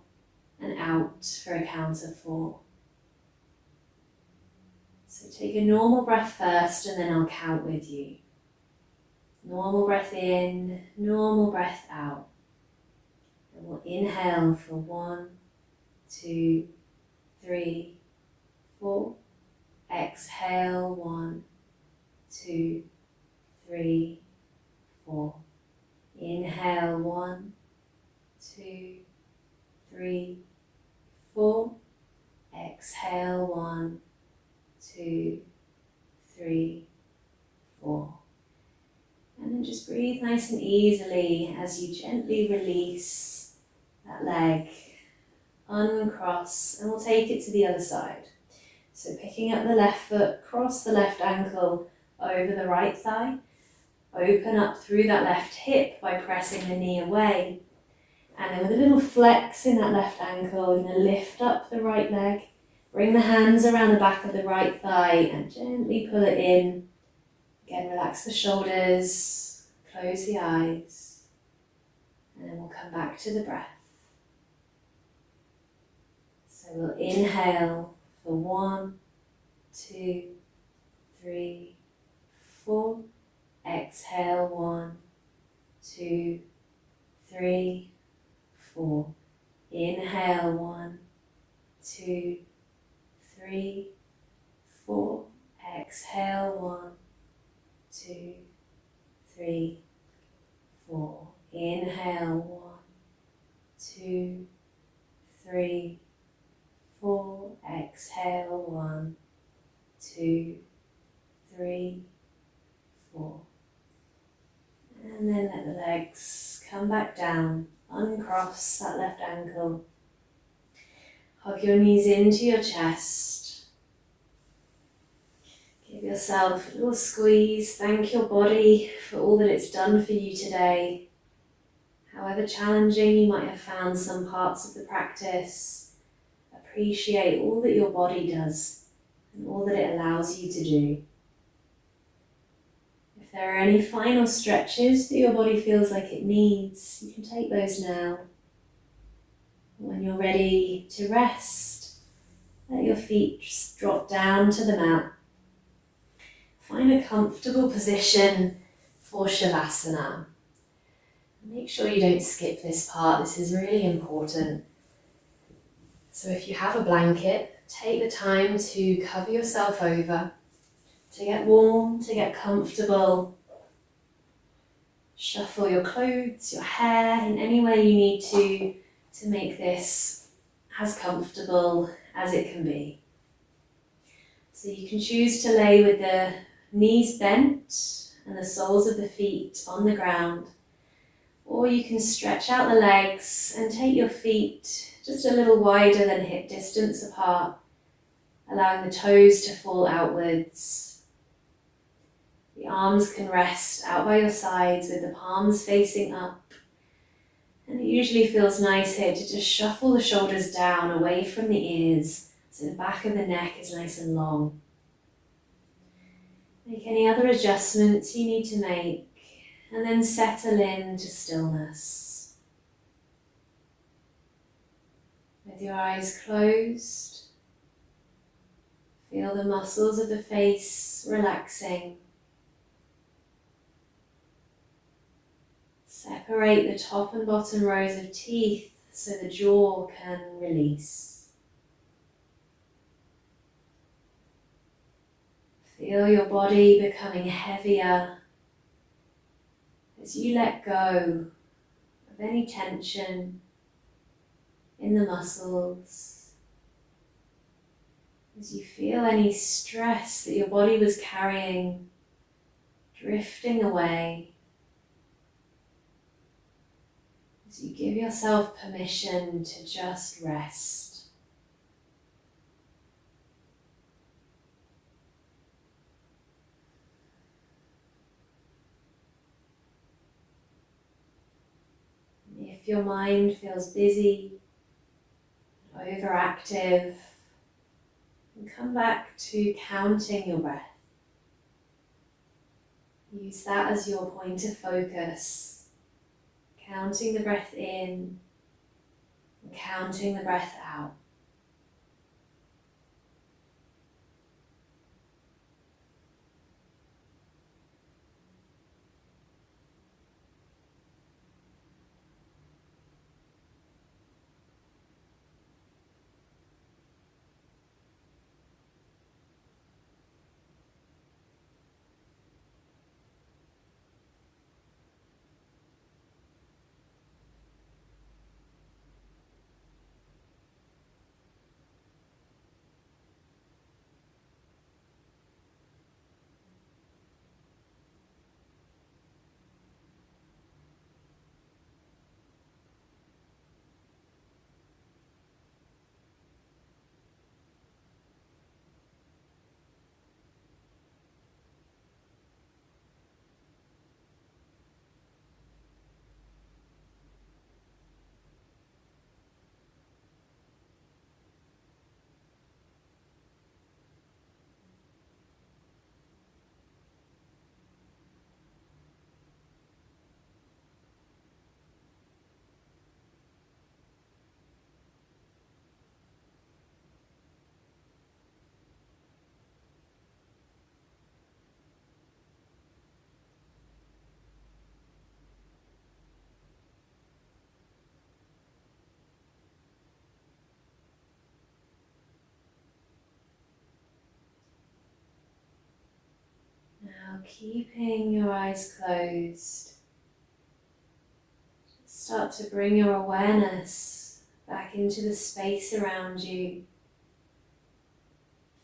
and out for a count of 4. So take a normal breath first and then I'll count with you. Normal breath in, normal breath out. And we'll inhale for 1, 2, 3, 4. Exhale 1, 2, 3, 4. Inhale 1, 2, 3, 4. Exhale 1, 2, 3, 4. And then just breathe nice and easily as you gently release that leg, uncross, and we'll take it to the other side. So picking up the left foot, cross the left ankle over the right thigh. Open up through that left hip by pressing the knee away. And then with a little flex in that left ankle, we're going to lift up the right leg. Bring the hands around the back of the right thigh and gently pull it in. Again, relax the shoulders, close the eyes. And then we'll come back to the breath. So we'll inhale for 1, 2, 3, 4. Exhale 1, 2, 3, 4. Inhale 1, 2, 3, 4. Exhale 1, 2, 3, 4. Inhale 1, 2, 3, 4. Exhale 1, 2, 3, 4. And then let the legs come back down, uncross that left ankle. Hug your knees into your chest. Give yourself a little squeeze. Thank your body for all that it's done for you today. However challenging you might have found some parts of the practice, appreciate all that your body does and all that it allows you to do. If there are any final stretches that your body feels like it needs, you can take those now. When you're ready to rest, let your feet just drop down to the mat. Find a comfortable position for Shavasana. Make sure you don't skip this part, this is really important. So if you have a blanket, take the time to cover yourself over, to get warm, to get comfortable. Shuffle your clothes, your hair in any way you need to make this as comfortable as it can be. So you can choose to lay with the knees bent and the soles of the feet on the ground, or you can stretch out the legs and take your feet just a little wider than hip distance apart, allowing the toes to fall outwards. The arms can rest out by your sides with the palms facing up. And it usually feels nice here to just shuffle the shoulders down away from the ears so the back of the neck is nice and long. Make any other adjustments you need to make and then settle into stillness. With your eyes closed, feel the muscles of the face relaxing. Separate the top and bottom rows of teeth so the jaw can release. Feel your body becoming heavier as you let go of any tension in the muscles. As you feel any stress that your body was carrying drifting away. As you give yourself permission to just rest. If your mind feels busy, overactive, then come back to counting your breath. Use that as your point of focus. Counting the breath in and counting the breath out. Now keeping your eyes closed, start to bring your awareness back into the space around you.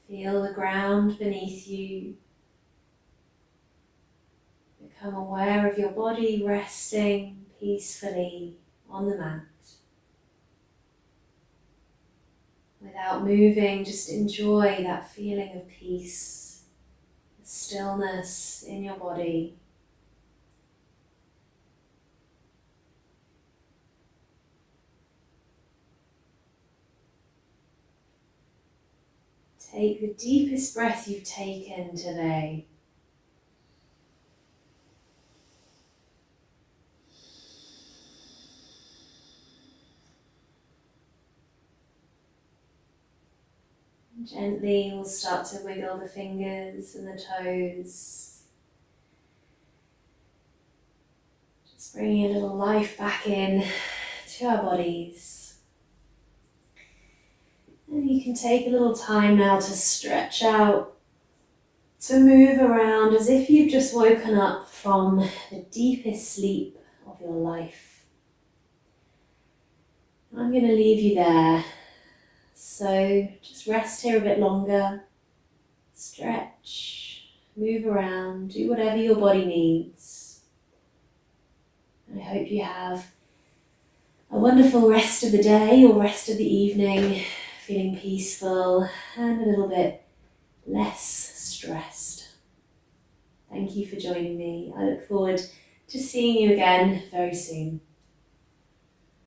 Feel the ground beneath you. Become aware of your body resting peacefully on the mat. Without moving, just enjoy that feeling of peace, the stillness in your body. Take the deepest breath you've taken today. Gently we'll start to wiggle the fingers and the toes. Bringing a little life back in to our bodies. And you can take a little time now to stretch out, to move around as if you've just woken up from the deepest sleep of your life. I'm going to leave you there. So just rest here a bit longer, stretch, move around, do whatever your body needs. I hope you have a wonderful rest of the day or rest of the evening, feeling peaceful and a little bit less stressed. Thank you for joining me. I look forward to seeing you again very soon.